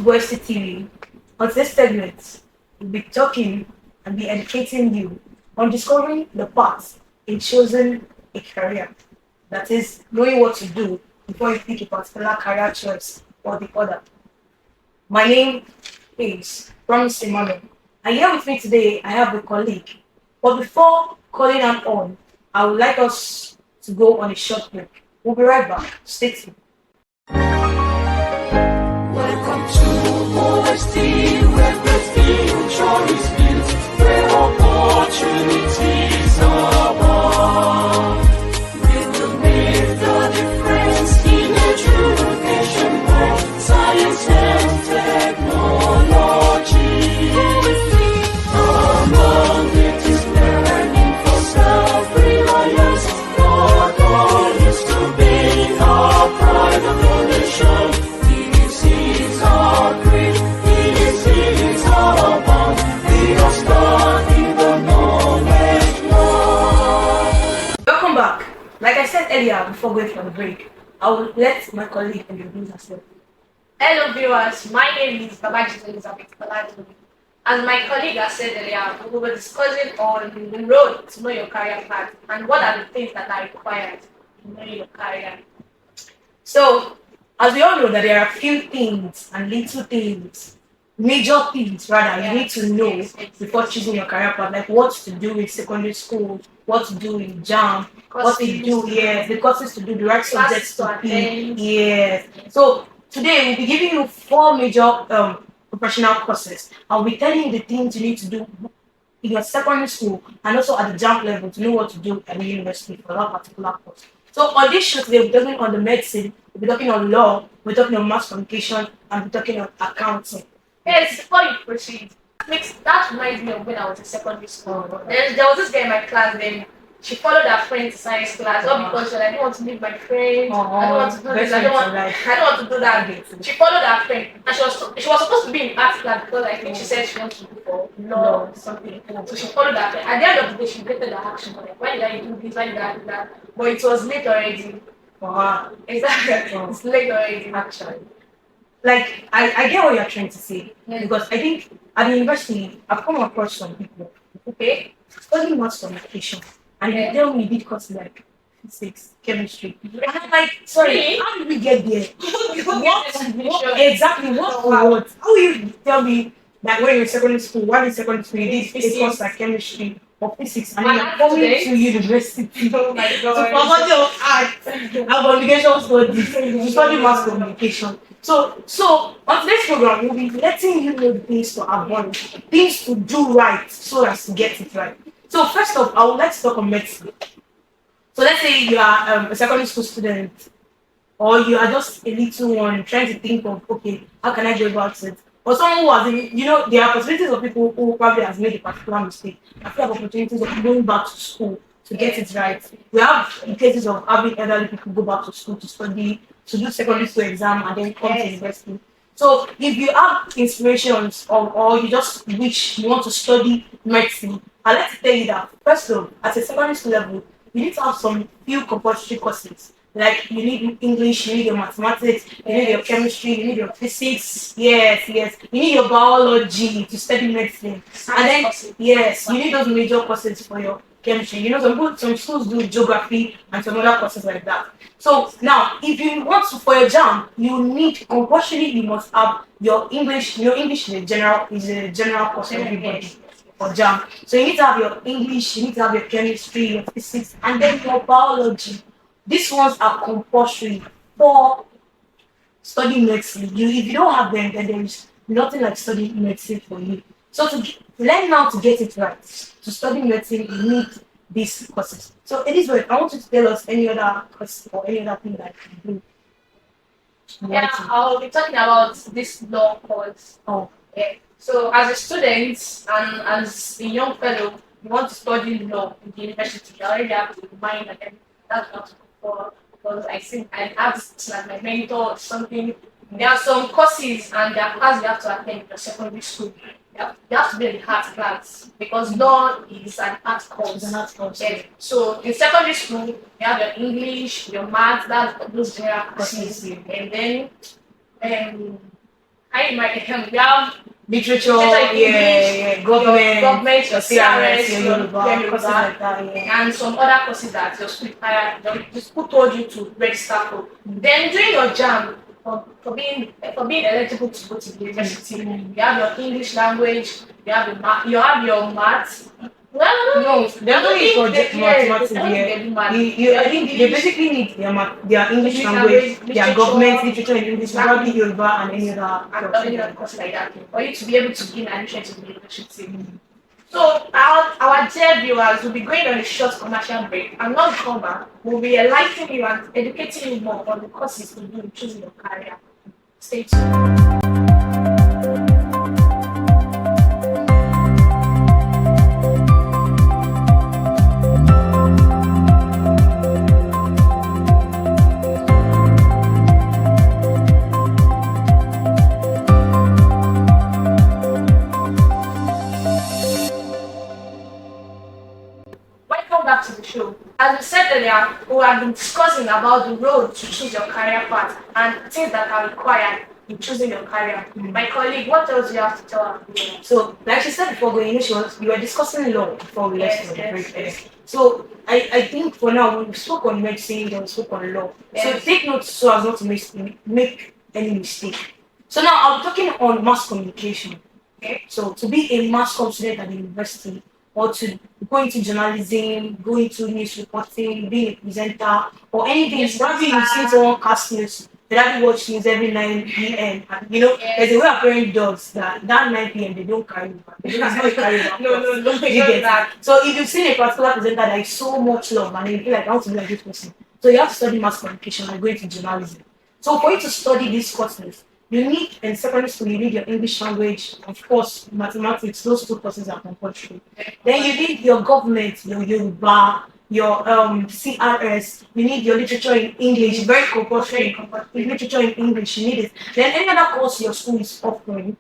to Boise TV. On this segment, we'll be talking and be educating you on discovering the path in choosing a career. That is, knowing what to do before you pick a particular career choice or the other. My name is Promise Emmanuel. And here with me today, I have a colleague. But before calling them on, I would like us to go on a short break. We'll be right back. Stay tuned. Welcome to Modesty, where the future is built, where opportunities abound. We will make the difference in education, both science and technology. Among it is learning for self-reliance. Our goal is to be our pride of the nation. Welcome back. Like I said earlier, before going for the break, I will let my colleague introduce herself. Hello viewers, my name is Babajit Elizabeth Baladu. As my colleague has said earlier, we will be discussing on the road to know your career path and what are the things that are required to know your career. So, as we all know that there are few things and little things, major things rather, you need to know before choosing your career path, like what to do in secondary school, what to do in JAM, what to do, yes, the courses to do, the right subjects to pick, yes. So today we'll be giving you 4 major professional courses. I'll be telling you the things you need to do in your secondary school and also at the JAM level to know what to do at the university for that particular course. So on this show today, we're talking on the medicine, we'll be talking on law, we're talking on mass communication, and we're talking on accounting. Yes, before you proceed, that reminds me of when I was in secondary school. There was this girl in my class, then she followed her friend to science class, all because she was like, I don't want to leave my friend, I don't want to do this, I don't want to do that. She followed her friend, and she was supposed to be in art class because I think she said she wants to go for law or something. So she followed her friend. At the end of the day, she regretted her action. Like, why did I do this? Why did I do that? But it was late already. Exactly. It's late already, actually. Like I get what you're trying to say, Yes. because I think at the university I've come across some people Okay? studying mass communication and they Yeah. tell me did courses like physics, chemistry. And I'm like, sorry, Really? how did we get there? What exactly what Wow. what? How will you tell me that when you're in secondary school, while in secondary school you did a Physics. course like chemistry or physics and And then you're coming today- to university? Oh my So god. faculty of art and communication studies, you study mass communication. So on today's program, we'll be letting you know the things to avoid, things to do right so as to get it right. So first off, I would like to talk on medicine. So let's say you are a secondary school student, or you are just a little one trying to think of, okay, how can I go about it? Or someone who has, there are possibilities of people who probably has made a particular mistake. I feel like opportunities of going back to school to get it right. We have cases of having elderly people go back to school to study, to do secondary school exam, and then come to university. So if you have inspirations or you just wish you want to study medicine, I'd like to tell you that first of all, at a secondary school level, you need to have some few compulsory courses. Like you need English, you need your mathematics, you need your chemistry, you need your physics, yes, you need your biology to study medicine. And then yes, you need those major courses for your chemistry. Some schools do geography and some other courses like that. So now, if you want to for your JAM, you need compulsory. You must have your English. English is a general course for everybody for JAM. So you need to have your English, you need to have your chemistry, your physics, and then your biology. These ones are compulsory for studying medicine. If you don't have them, then there is nothing like studying medicine for you. So learn how to get it right. To study medicine, you need these courses. So Elizabeth, I want you to tell us any other course or any other thing that you do. Yeah, I'll be talking about this law course. Oh. Yeah. So as a student and as a young fellow, you want to study law in the university, you already have to mind and then that's not for because I think I have like my mentor or something. There are some courses and there are classes you have to attend in your secondary school. You have to be in art class because law is an art course. It's an art course. Yeah. So in secondary school, you have your English, your math, that's those general courses, and then I might we have Literature, literature in English, yeah, your government, your your CRS, CRS, your your Yoruba, courses Yoruba, like that, yeah. and some other courses that your school the school told you to register for. Then during your JAM, for being eligible to go to the university, you have your English language, you have your maths. Well, No, they I don't don't need think for mathematics I don't think here. they do maths. I think they basically need their English language, their government literature in English, probably Yoruba and any and other any other course like that for you to be able to gain admission to the university. So our dear viewers will be going on a short commercial break and not come back. We'll be enlightening you and educating you more on the courses to do in choosing your career. Stay tuned. Welcome back to the show. As we said earlier, we have been discussing about the road to choose your career path and things that are required in choosing your career. My colleague, what else do you have to tell our viewers? So, like she said before going, you were discussing law before we left for the break. Yes. So, I think for now, we spoke on medicine, then we spoke on law. So, Yes. take notes so as not to make any mistake. So, now I'm talking on mass communication. Okay. So, to be a mass comm student at the university, or to go into journalism, go into news reporting, being a presenter, or anything, Yes, probably you've seen someone cast news. They have watch news every 9 p.m. And, you know, there's a way of parent dogs that 9 p.m. they don't carry back. They don't carry back. No, You you get get that. So if you've seen a particular presenter that is so much love and you feel like I want to be like this person, so you have to study mass communication and go into journalism. So for you to study these courses, you need in secondary school you need your English language, of course, mathematics. Those two courses are compulsory. Then you need your government, your Yoruba, your CRS. You need your literature in English, very compulsory. Literature in English, you need it. Then any other course your school is offering.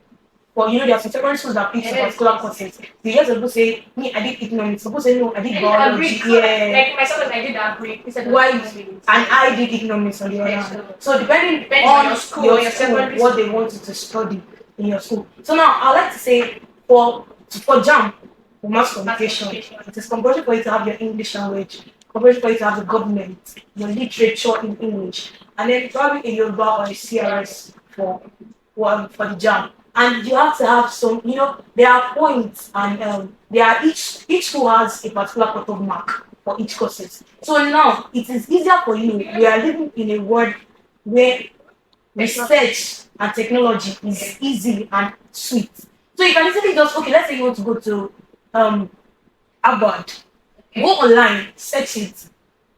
But you know, there are some secondary schools that pick some particular courses. You just supposed to say, me, I did economics. Supposed to say, no, I did biology. Yeah. Like myself, I did agree. Why? And I did economics on the other hand. So depending Depends on on your school, what they want you to study in your school. So now I like to say for JAM, for mass communication, it is compulsory for you to have your English language, compulsory for you to have the government, your literature in English, and then probably a Yoruba or a CRS for the JAM. And you have to have some, you know, there are points and there are each school has a particular cutoff mark for each courses. So now it is easier for you. We are living in a world where research and technology is easy and sweet. So you can easily just let's say you want to go to Harvard, go online, search it,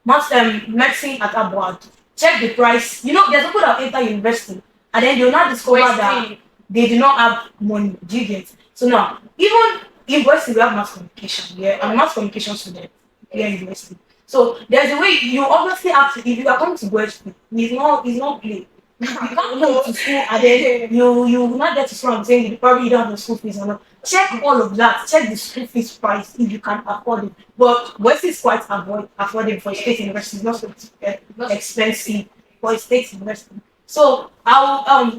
medicine at Harvard, check the price. You know, there's people that enter university and then you'll not discover that they do not have money. Do you get? So now, even in university, we have mass communication. Yeah, I'm a mass communication student here in university. So there's a way you obviously have to. If you are coming to university, it's not play. You can't go to school and then you will not get to school and saying you probably don't have the school fees or not. Check all of that. Check the school fees price if you can afford it. But university is quite affordable for state university. It's not so expensive for a state university. So I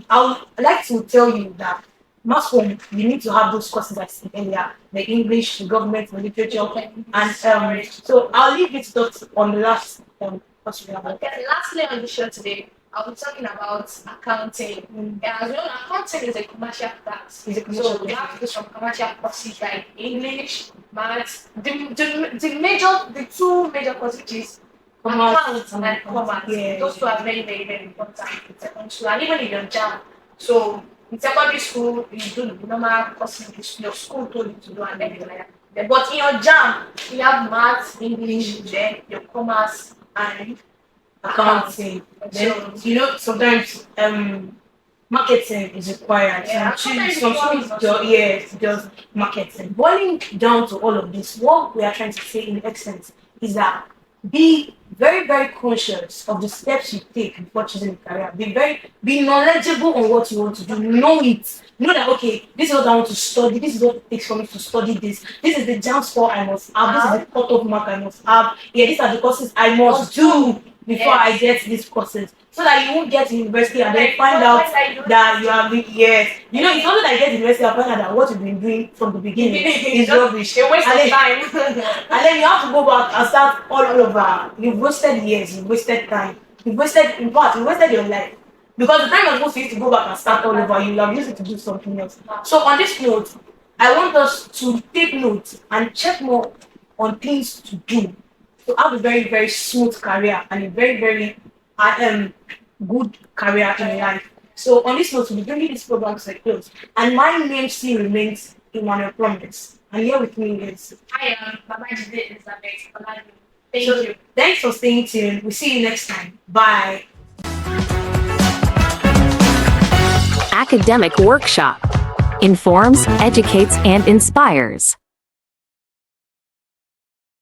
would like to tell you that mass comm, you need to have those courses I said earlier, the English, the government, the literature, and so I'll leave it on the last course we have. Okay, lastly on the show today, I'll be talking about accounting. As you know, accounting is a commercial class. So we have to do some commercial courses like English, maths. The two major courses is accounts and commerce. Yeah. Those two are very, very, very important in secondary school and even in your JAM. So in secondary school, you do the normal courses your school told you to do and everything like that. But in your JAM, you have maths, English, then your commerce and Accounting. Then you know sometimes marketing is required. Yeah, Some sometimes schools just marketing. Boiling down to all of this, what we are trying to say in essence is that be very, very conscious of the steps you take before choosing a career. Be knowledgeable on what you want to do. Know it. Know that okay, this is what I want to study, this is what it takes for me to study this. This is the JAM score I must have, this is the cutoff mark I must have. Yeah, these are the courses I must do. before I get these courses, so that you won't get to university and then find out that you have been, yes. You know, it's only that I get to university and find out that what you've been doing from the beginning is rubbish. A waste And of then- time. And then you have to go back and start all over. You've wasted years, you've wasted time, you've wasted, in fact, you wasted your life. Because the time you're supposed to use to go back and start all over, you have used it to do something else. So on this note, I want us to take note and check more on things to do to have a very, very smooth career and a very, very good career in life. So on this note, we'll be bringing this program to a close. And my name still remains Emmanuel Promise. And here with me is. I am Babajide Elizabeth Oladu. Thank So, you. thanks for staying tuned. We'll see you next time. Bye. Academic Workshop informs, educates, and inspires.